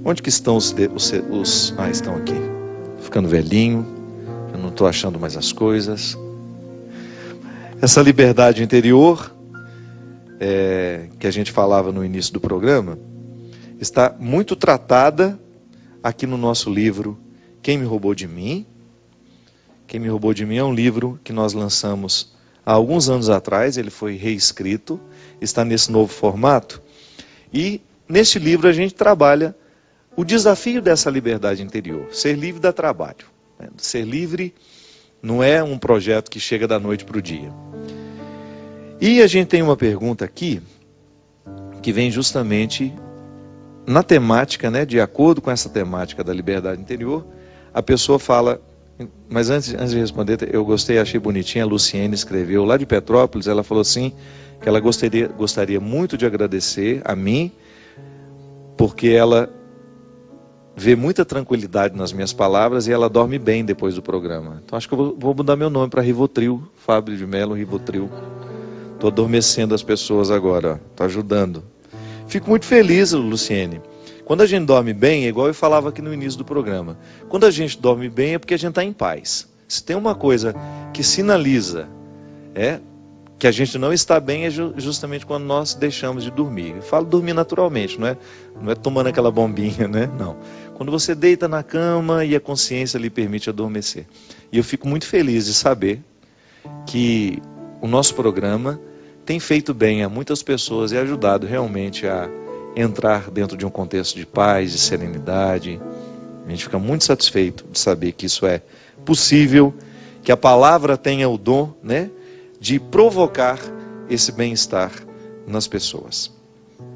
Onde que estão estão aqui. Ficando velhinho, eu não estou achando mais as coisas. Essa liberdade interior, que a gente falava no início do programa, está muito tratada aqui no nosso livro Quem Me Roubou de Mim. Quem Me Roubou de Mim é um livro que nós lançamos há alguns anos atrás, ele foi reescrito, está nesse novo formato, e neste livro a gente trabalha o desafio dessa liberdade interior. Ser livre dá trabalho. Ser livre não é um projeto que chega da noite para o dia. E a gente tem uma pergunta aqui, que vem justamente na temática, de acordo com essa temática da liberdade interior. A pessoa fala, mas antes de responder, eu gostei, achei bonitinha, a Luciene escreveu lá de Petrópolis, ela falou assim, que ela gostaria muito de agradecer a mim, porque ela vê muita tranquilidade nas minhas palavras e ela dorme bem depois do programa. Então acho que eu vou mudar meu nome para Rivotril, Fábio de Mello Rivotril. Estou adormecendo as pessoas agora, está ajudando. Fico muito feliz, Luciene. Quando a gente dorme bem, é igual eu falava aqui no início do programa. Quando a gente dorme bem é porque a gente está em paz. Se tem uma coisa que sinaliza que a gente não está bem, é justamente quando nós deixamos de dormir. Eu falo dormir naturalmente, não é tomando aquela bombinha, não. Quando você deita na cama e a consciência lhe permite adormecer. E eu fico muito feliz de saber que o nosso programa tem feito bem a muitas pessoas e ajudado realmente a entrar dentro de um contexto de paz, de serenidade. A gente fica muito satisfeito de saber que isso é possível, que a palavra tenha o dom, de provocar esse bem-estar nas pessoas.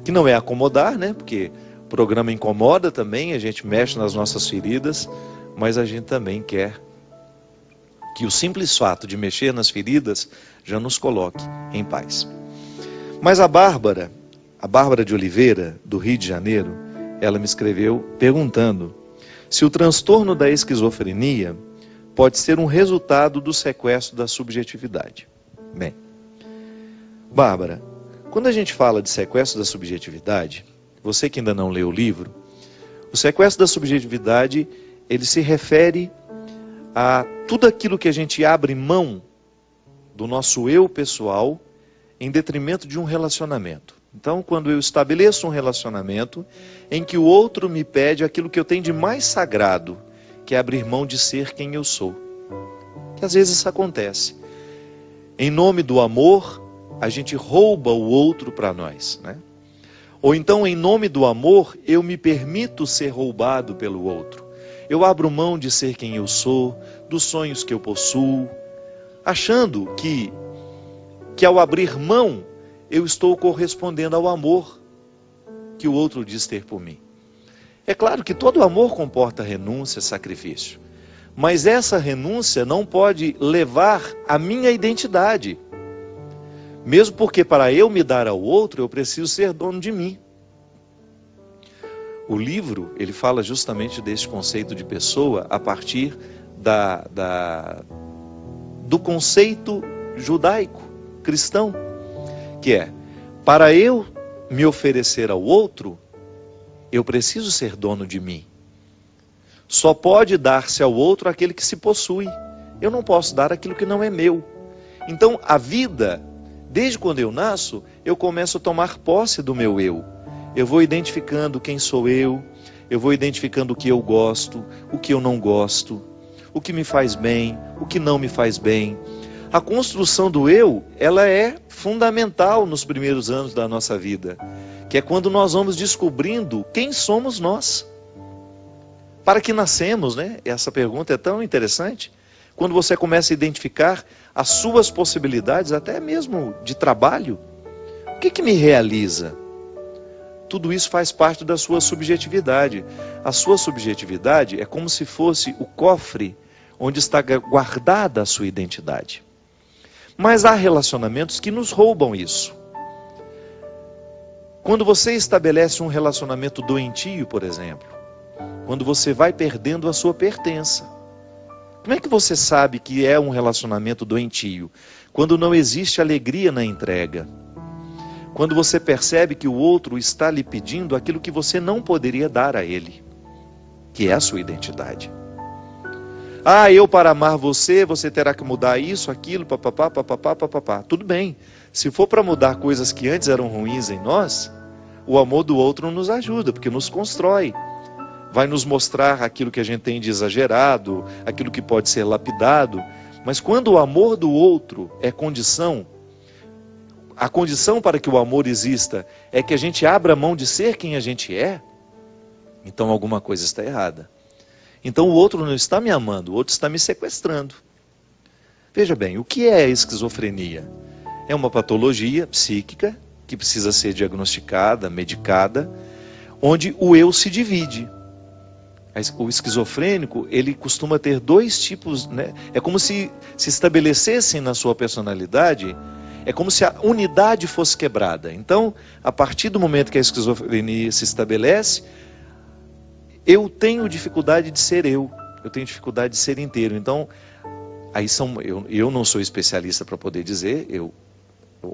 Que não é acomodar, porque o programa incomoda também, a gente mexe nas nossas feridas, mas a gente também quer que o simples fato de mexer nas feridas já nos coloque em paz. Mas a Bárbara de Oliveira, do Rio de Janeiro, ela me escreveu perguntando se o transtorno da esquizofrenia pode ser um resultado do sequestro da subjetividade. Bem, Bárbara, quando a gente fala de sequestro da subjetividade, você que ainda não leu o livro, o sequestro da subjetividade, ele se refere a tudo aquilo que a gente abre mão do nosso eu pessoal em detrimento de um relacionamento. Então, quando eu estabeleço um relacionamento em que o outro me pede aquilo que eu tenho de mais sagrado, que é abrir mão de ser quem eu sou. Que às vezes isso acontece. Em nome do amor, a gente rouba o outro para nós, Ou então, em nome do amor, eu me permito ser roubado pelo outro. Eu abro mão de ser quem eu sou, dos sonhos que eu possuo, achando que ao abrir mão, eu estou correspondendo ao amor que o outro diz ter por mim. É claro que todo amor comporta renúncia, sacrifício. Mas essa renúncia não pode levar a minha identidade. Mesmo porque para eu me dar ao outro, eu preciso ser dono de mim. O livro, ele fala justamente desse conceito de pessoa a partir do conceito judaico, cristão, que é, para eu me oferecer ao outro, eu preciso ser dono de mim. Só pode dar-se ao outro aquele que se possui. Eu não posso dar aquilo que não é meu. Então, a vida, desde quando eu nasço, eu começo a tomar posse do meu eu. Eu vou identificando quem sou eu vou identificando o que eu gosto, o que eu não gosto, o que me faz bem, o que não me faz bem. A construção do eu, ela é fundamental nos primeiros anos da nossa vida, que é quando nós vamos descobrindo quem somos nós. Para que nascemos, Essa pergunta é tão interessante. Quando você começa a identificar as suas possibilidades, até mesmo de trabalho, o que me realiza? Tudo isso faz parte da sua subjetividade. A sua subjetividade é como se fosse o cofre onde está guardada a sua identidade. Mas há relacionamentos que nos roubam isso. Quando você estabelece um relacionamento doentio, por exemplo, quando você vai perdendo a sua pertença. Como é que você sabe que é um relacionamento doentio? Quando não existe alegria na entrega. Quando você percebe que o outro está lhe pedindo aquilo que você não poderia dar a ele, que é a sua identidade. Eu para amar você, você terá que mudar isso, aquilo, papapá, papapá, papapá. Tudo bem. Se for para mudar coisas que antes eram ruins em nós, o amor do outro nos ajuda, porque nos constrói. Vai nos mostrar aquilo que a gente tem de exagerado, aquilo que pode ser lapidado. Mas quando o amor do outro é condição, a condição para que o amor exista é que a gente abra mão de ser quem a gente é, então alguma coisa está errada. Então o outro não está me amando, o outro está me sequestrando. Veja bem, o que é a esquizofrenia? É uma patologia psíquica que precisa ser diagnosticada, medicada, onde o eu se divide. O esquizofrênico, ele costuma ter dois tipos, né? É como se estabelecessem na sua personalidade, é como se a unidade fosse quebrada. Então, a partir do momento que a esquizofrenia se estabelece, eu tenho dificuldade de ser eu tenho dificuldade de ser inteiro. Então, eu não sou especialista para poder dizer,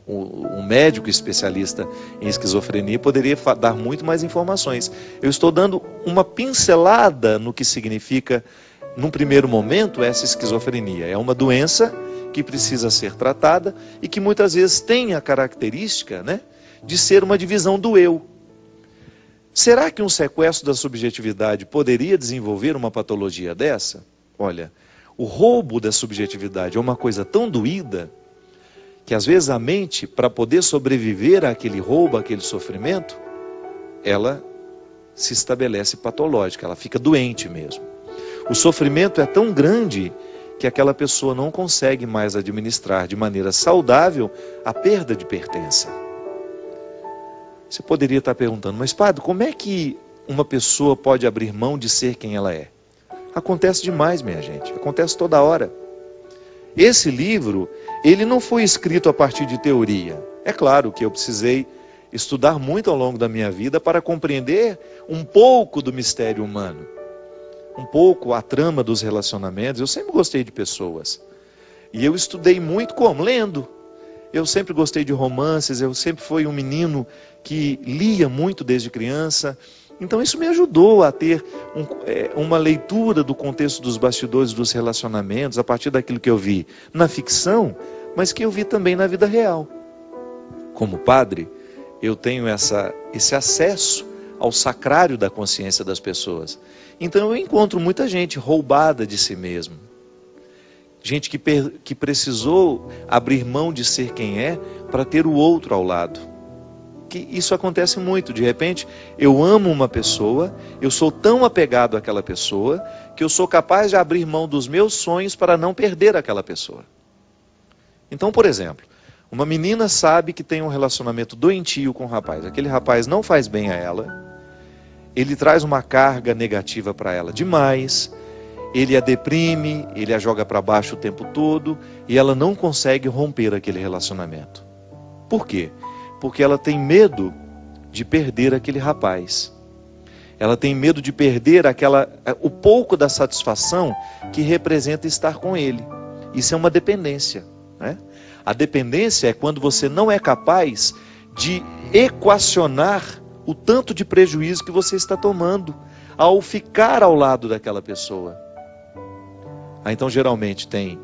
um médico especialista em esquizofrenia poderia dar muito mais informações. Eu estou dando uma pincelada no que significa, num primeiro momento, essa esquizofrenia. É uma doença que precisa ser tratada e que muitas vezes tem a característica, né, de ser uma divisão do eu. Será que um sequestro da subjetividade poderia desenvolver uma patologia dessa? Olha, o roubo da subjetividade é uma coisa tão doída que às vezes a mente, para poder sobreviver àquele roubo, àquele sofrimento, ela se estabelece patológica, ela fica doente mesmo. O sofrimento é tão grande que aquela pessoa não consegue mais administrar de maneira saudável a perda de pertença. Você poderia estar perguntando, mas padre, como é que uma pessoa pode abrir mão de ser quem ela é? Acontece demais, minha gente, acontece toda hora. Esse livro, ele não foi escrito a partir de teoria. É claro que eu precisei estudar muito ao longo da minha vida para compreender um pouco do mistério humano, um pouco a trama dos relacionamentos. Eu sempre gostei de pessoas. E eu estudei muito como? Lendo. Eu sempre gostei de romances, eu sempre fui um menino que lia muito desde criança. Então isso me ajudou a ter uma leitura do contexto dos bastidores dos relacionamentos, a partir daquilo que eu vi na ficção, mas que eu vi também na vida real. Como padre, eu tenho esse acesso ao sacrário da consciência das pessoas. Então eu encontro muita gente roubada de si mesmo. Gente que precisou abrir mão de ser quem é para ter o outro ao lado. Que isso acontece muito. De repente, eu amo uma pessoa, eu sou tão apegado àquela pessoa, que eu sou capaz de abrir mão dos meus sonhos para não perder aquela pessoa. Então, por exemplo, uma menina sabe que tem um relacionamento doentio com um rapaz. Aquele rapaz não faz bem a ela, ele traz uma carga negativa para ela demais, ele a deprime, ele a joga para baixo o tempo todo, e ela não consegue romper aquele relacionamento. Por quê? Porque ela tem medo de perder aquele rapaz. Ela tem medo de perder o pouco da satisfação que representa estar com ele. Isso é uma dependência, né? A dependência é quando você não é capaz de equacionar o tanto de prejuízo que você está tomando ao ficar ao lado daquela pessoa. Então geralmente tem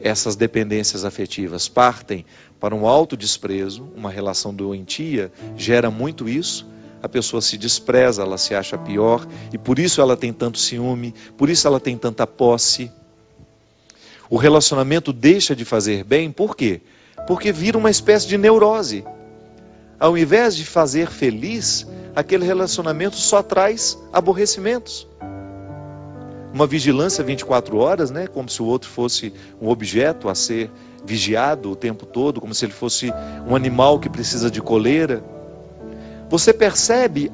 essas dependências afetivas, partem para um autodesprezo, uma relação doentia, gera muito isso, a pessoa se despreza, ela se acha pior, e por isso ela tem tanto ciúme, por isso ela tem tanta posse. O relacionamento deixa de fazer bem, por quê? Porque vira uma espécie de neurose. Ao invés de fazer feliz, aquele relacionamento só traz aborrecimentos. Uma vigilância 24 horas, né? Como se o outro fosse um objeto a ser vigiado o tempo todo, como se ele fosse um animal que precisa de coleira. Você percebe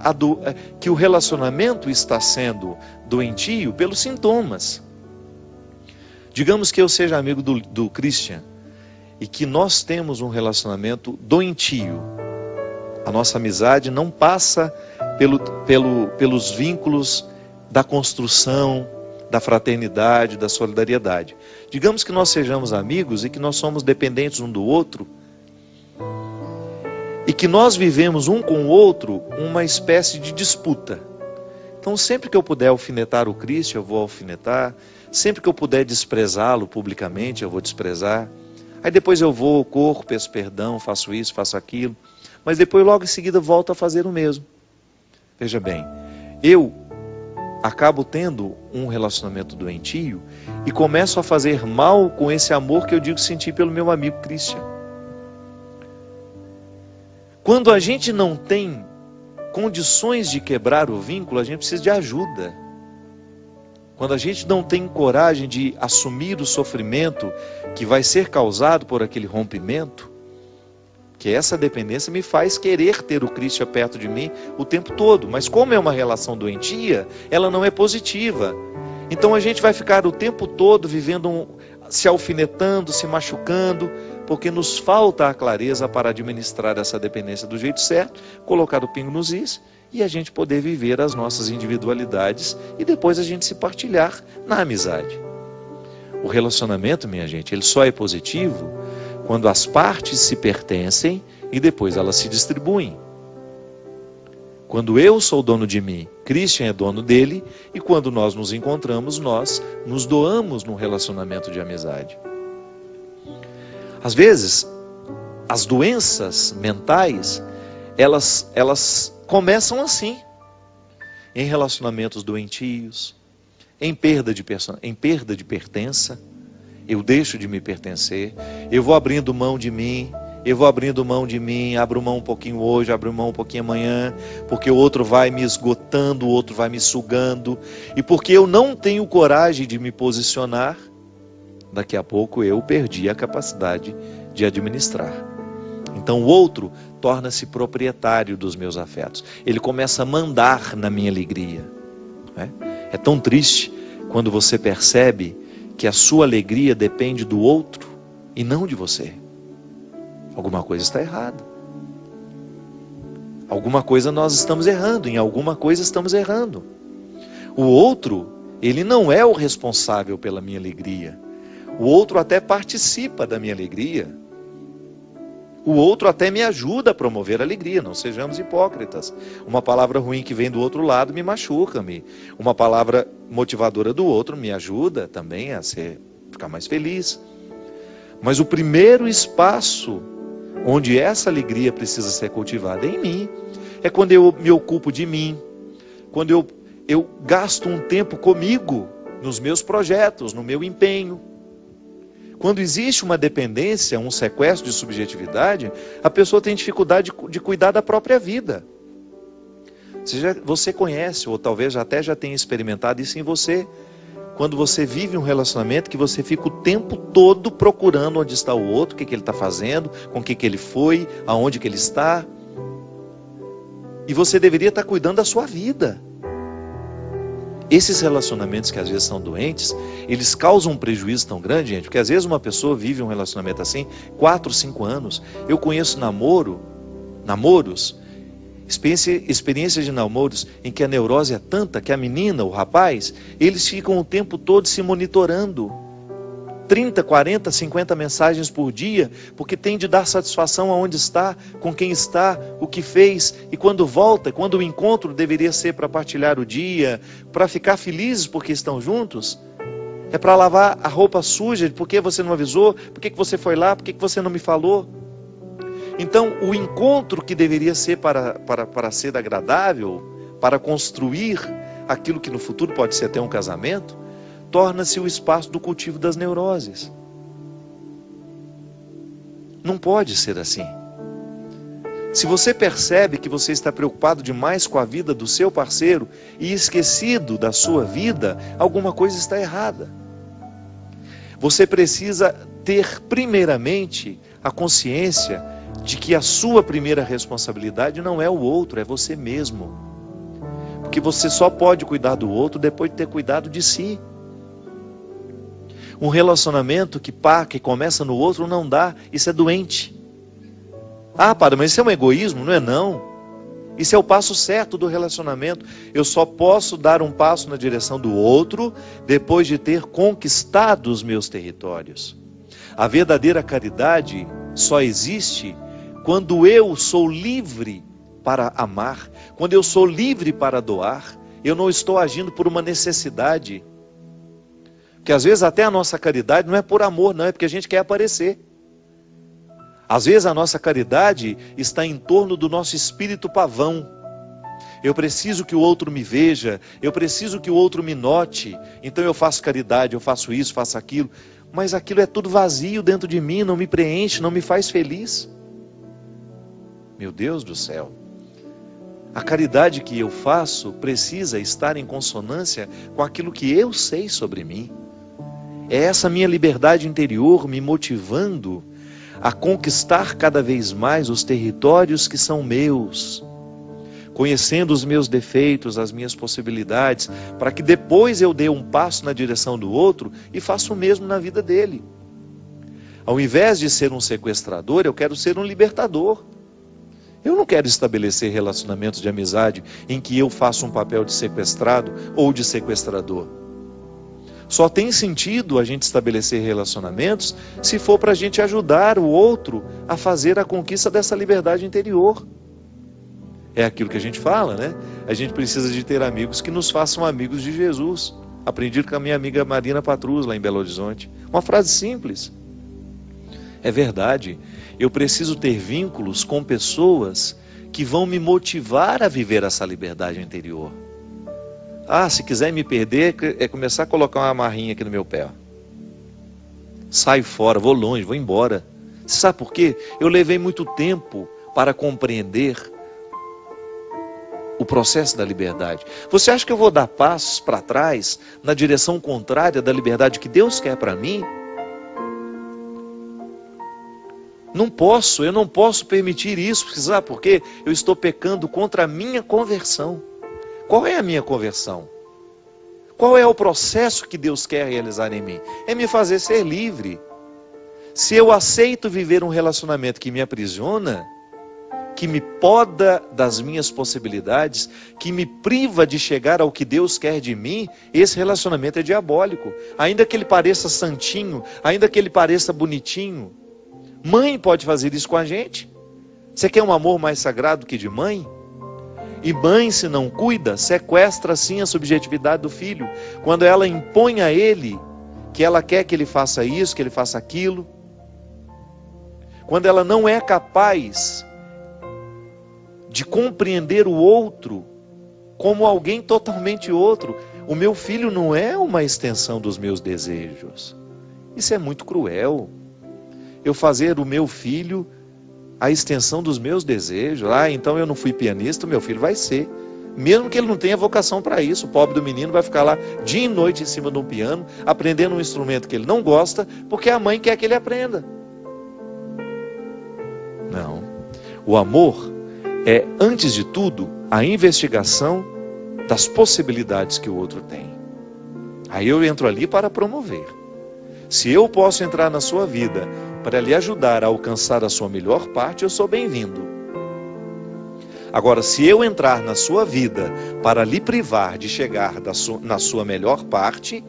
que o relacionamento está sendo doentio pelos sintomas. Digamos que eu seja amigo do Christian e que nós temos um relacionamento doentio. A nossa amizade não passa pelos vínculos da construção, da fraternidade, da solidariedade. Digamos que nós sejamos amigos e que nós somos dependentes um do outro. e que nós vivemos um com o outro uma espécie de disputa. Então, sempre que eu puder alfinetar o Cristo, eu vou alfinetar. Sempre que eu puder desprezá-lo publicamente, eu vou desprezar. Aí depois eu vou, corro, peço perdão, faço isso, faço aquilo. Mas depois, logo em seguida, volto a fazer o mesmo. Veja bem, eu acabo tendo um relacionamento doentio e começo a fazer mal com esse amor que eu digo sentir pelo meu amigo Christian. Quando a gente não tem condições de quebrar o vínculo, a gente precisa de ajuda. Quando a gente não tem coragem de assumir o sofrimento que vai ser causado por aquele rompimento, que essa dependência me faz querer ter o Cristo perto de mim o tempo todo. Mas como é uma relação doentia, ela não é positiva. Então a gente vai ficar o tempo todo vivendo, se alfinetando, se machucando, porque nos falta a clareza para administrar essa dependência do jeito certo, colocar o pingo nos is e a gente poder viver as nossas individualidades e depois a gente se partilhar na amizade. O relacionamento, minha gente, ele só é positivo quando as partes se pertencem e depois elas se distribuem. Quando eu sou dono de mim, Christian é dono dele, e quando nós nos encontramos, nós nos doamos num relacionamento de amizade. Às vezes, as doenças mentais, elas começam assim, em relacionamentos doentios, em perda de pertença. Eu deixo de me pertencer, eu vou abrindo mão de mim, abro mão um pouquinho hoje, abro mão um pouquinho amanhã, porque o outro vai me esgotando, o outro vai me sugando, e porque eu não tenho coragem de me posicionar, daqui a pouco eu perdi a capacidade de administrar. Então o outro torna-se proprietário dos meus afetos, ele começa a mandar na minha alegria. É tão triste quando você percebe que a sua alegria depende do outro e não de você. Alguma coisa está errada. Alguma coisa nós estamos errando, em alguma coisa estamos errando. O outro, ele não é o responsável pela minha alegria. O outro até participa da minha alegria. O outro até me ajuda a promover a alegria, não sejamos hipócritas. Uma palavra ruim que vem do outro lado me machuca. Uma palavra motivadora do outro me ajuda também a ficar mais feliz. Mas o primeiro espaço onde essa alegria precisa ser cultivada é em mim. É quando eu me ocupo de mim. Quando eu gasto um tempo comigo, nos meus projetos, no meu empenho. Quando existe uma dependência, um sequestro de subjetividade, a pessoa tem dificuldade de cuidar da própria vida. Você conhece, ou talvez até já tenha experimentado isso em você, quando você vive um relacionamento que você fica o tempo todo procurando onde está o outro, o que ele está fazendo, com o que ele foi, aonde que ele está. E você deveria estar cuidando da sua vida. Esses relacionamentos que às vezes são doentes, eles causam um prejuízo tão grande, gente, porque às vezes uma pessoa vive um relacionamento assim, 4, 5 anos. Eu conheço namoros, experiências de namoros em que a neurose é tanta que a menina, o rapaz, eles ficam o tempo todo se monitorando. 30, 40, 50 mensagens por dia, porque tem de dar satisfação aonde está, com quem está, o que fez, e quando volta, quando o encontro deveria ser para partilhar o dia, para ficar felizes porque estão juntos, é para lavar a roupa suja, por que você não avisou, por que você foi lá, por que você não me falou. Então o encontro que deveria ser para ser agradável, para construir aquilo que no futuro pode ser até um casamento, torna-se o espaço do cultivo das neuroses. Não pode ser assim. Se você percebe que você está preocupado demais com a vida do seu parceiro e esquecido da sua vida, alguma coisa está errada. Você precisa ter primeiramente a consciência de que a sua primeira responsabilidade não é o outro, é você mesmo. Porque você só pode cuidar do outro depois de ter cuidado de si. Um relacionamento que começa no outro não dá, isso é doente. Ah, padre, mas isso é um egoísmo? Não é não. Isso é o passo certo do relacionamento. Eu só posso dar um passo na direção do outro depois de ter conquistado os meus territórios. A verdadeira caridade só existe quando eu sou livre para amar, quando eu sou livre para doar, eu não estou agindo por uma necessidade. Porque às vezes até a nossa caridade não é por amor, não, é porque a gente quer aparecer. Às vezes a nossa caridade está em torno do nosso espírito pavão. Eu preciso que o outro me veja, eu preciso que o outro me note, então eu faço caridade, eu faço isso, faço aquilo. Mas aquilo é tudo vazio dentro de mim, não me preenche, não me faz feliz. Meu Deus do céu. A caridade que eu faço precisa estar em consonância com aquilo que eu sei sobre mim. É essa minha liberdade interior me motivando a conquistar cada vez mais os territórios que são meus, conhecendo os meus defeitos, as minhas possibilidades, para que depois eu dê um passo na direção do outro e faça o mesmo na vida dele. Ao invés de ser um sequestrador, eu quero ser um libertador. Eu não quero estabelecer relacionamentos de amizade em que eu faço um papel de sequestrado ou de sequestrador. Só tem sentido a gente estabelecer relacionamentos se for para a gente ajudar o outro a fazer a conquista dessa liberdade interior. É aquilo que a gente fala, né? A gente precisa de ter amigos que nos façam amigos de Jesus. Aprendi com a minha amiga Marina Patrus, lá em Belo Horizonte. Uma frase simples. É verdade. Eu preciso ter vínculos com pessoas que vão me motivar a viver essa liberdade interior. Ah, se quiser me perder, é começar a colocar uma amarrinha aqui no meu pé. Saio fora, vou longe, vou embora. Você sabe por quê? Eu levei muito tempo para compreender o processo da liberdade. Você acha que eu vou dar passos para trás na direção contrária da liberdade que Deus quer para mim? Eu não posso permitir isso, sabe por quê? Eu estou pecando contra a minha conversão. Qual é a minha conversão? Qual é o processo que Deus quer realizar em mim? É me fazer ser livre. Se eu aceito viver um relacionamento que me aprisiona, que me poda das minhas possibilidades, que me priva de chegar ao que Deus quer de mim, esse relacionamento é diabólico. Ainda que ele pareça santinho, ainda que ele pareça bonitinho. Mãe pode fazer isso com a gente. Você quer um amor mais sagrado que de mãe? E mãe, se não cuida, sequestra sim a subjetividade do filho. Quando ela impõe a ele que ela quer que ele faça isso, que ele faça aquilo. Quando ela não é capaz de compreender o outro como alguém totalmente outro. O meu filho não é uma extensão dos meus desejos. Isso é muito cruel. Eu fazer o meu filho a extensão dos meus desejos. Ah, então eu não fui pianista, o meu filho vai ser. Mesmo que ele não tenha vocação para isso, o pobre do menino vai ficar lá dia e noite em cima de um piano, aprendendo um instrumento que ele não gosta, porque a mãe quer que ele aprenda. Não. O amor é, antes de tudo, a investigação das possibilidades que o outro tem. Aí eu entro ali para promover. Se eu posso entrar na sua vida para lhe ajudar a alcançar a sua melhor parte, eu sou bem-vindo. Agora, se eu entrar na sua vida para lhe privar de chegar na sua melhor parte,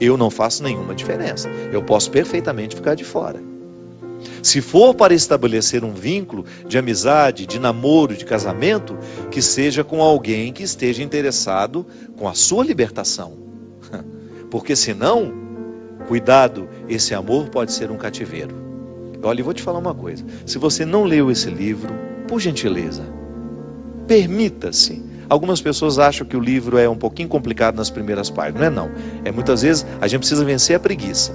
eu não faço nenhuma diferença. Eu posso perfeitamente ficar de fora. Se for para estabelecer um vínculo de amizade, de namoro, de casamento, que seja com alguém que esteja interessado com a sua libertação. Porque senão, cuidado, esse amor pode ser um cativeiro. Olha, eu vou te falar uma coisa. Se você não leu esse livro, por gentileza, permita-se. Algumas pessoas acham que o livro é um pouquinho complicado nas primeiras páginas. Não é não. É muitas vezes a gente precisa vencer a preguiça.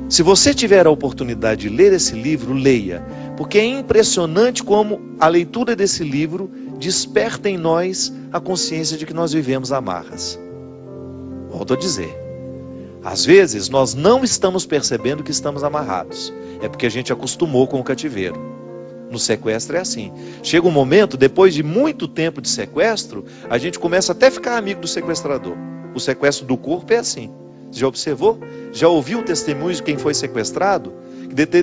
Se você tiver a oportunidade de ler esse livro, leia. Porque é impressionante como a leitura desse livro desperta em nós a consciência de que nós vivemos amarras. Volto a dizer. Às vezes nós não estamos percebendo que estamos amarrados. É porque a gente acostumou com o cativeiro. No sequestro é assim. Chega um momento, depois de muito tempo de sequestro, a gente começa até a ficar amigo do sequestrador. O sequestro do corpo é assim. Você já observou? Já ouviu o testemunho de quem foi sequestrado?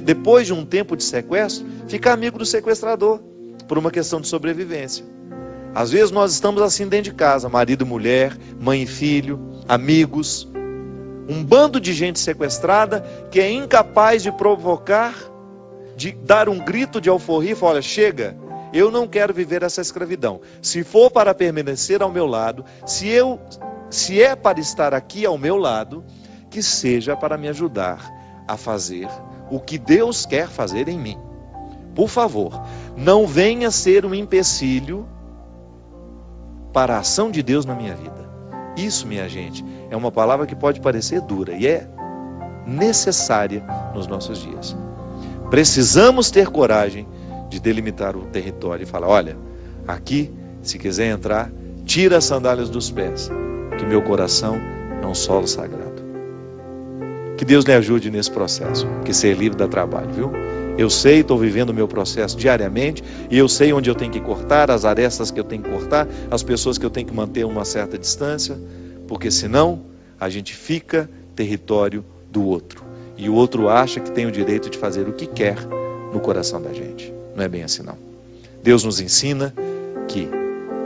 Depois de um tempo de sequestro, fica amigo do sequestrador, por uma questão de sobrevivência. Às vezes nós estamos assim dentro de casa, marido e mulher, mãe e filho, amigos. Um bando de gente sequestrada que é incapaz de provocar, de dar um grito de alforria e falar: olha, chega, eu não quero viver essa escravidão. Se for para permanecer ao meu lado, se é para estar aqui ao meu lado, que seja para me ajudar a fazer o que Deus quer fazer em mim. Por favor, não venha ser um empecilho para a ação de Deus na minha vida. Isso, minha gente, é uma palavra que pode parecer dura e é necessária nos nossos dias. Precisamos ter coragem de delimitar o território e falar: olha, aqui, se quiser entrar, tira as sandálias dos pés, que meu coração é um solo sagrado. Que Deus lhe ajude nesse processo, que ser livre dá trabalho, viu? Eu sei, estou vivendo o meu processo diariamente, e eu sei onde eu tenho que cortar, as arestas que eu tenho que cortar, as pessoas que eu tenho que manter uma certa distância, porque senão a gente fica território do outro, e o outro acha que tem o direito de fazer o que quer no coração da gente. Não é bem assim, não. Deus nos ensina que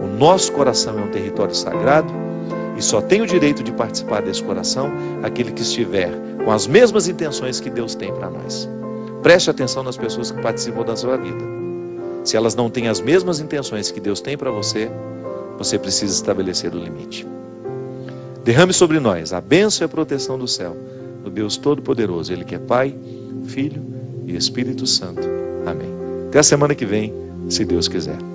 o nosso coração é um território sagrado, e só tem o direito de participar desse coração aquele que estiver com as mesmas intenções que Deus tem para nós. Preste atenção nas pessoas que participam da sua vida. Se elas não têm as mesmas intenções que Deus tem para você, você precisa estabelecer o limite. Derrame sobre nós a bênção e a proteção do céu, do Deus Todo-Poderoso, Ele que é Pai, Filho e Espírito Santo. Amém. Até a semana que vem, se Deus quiser.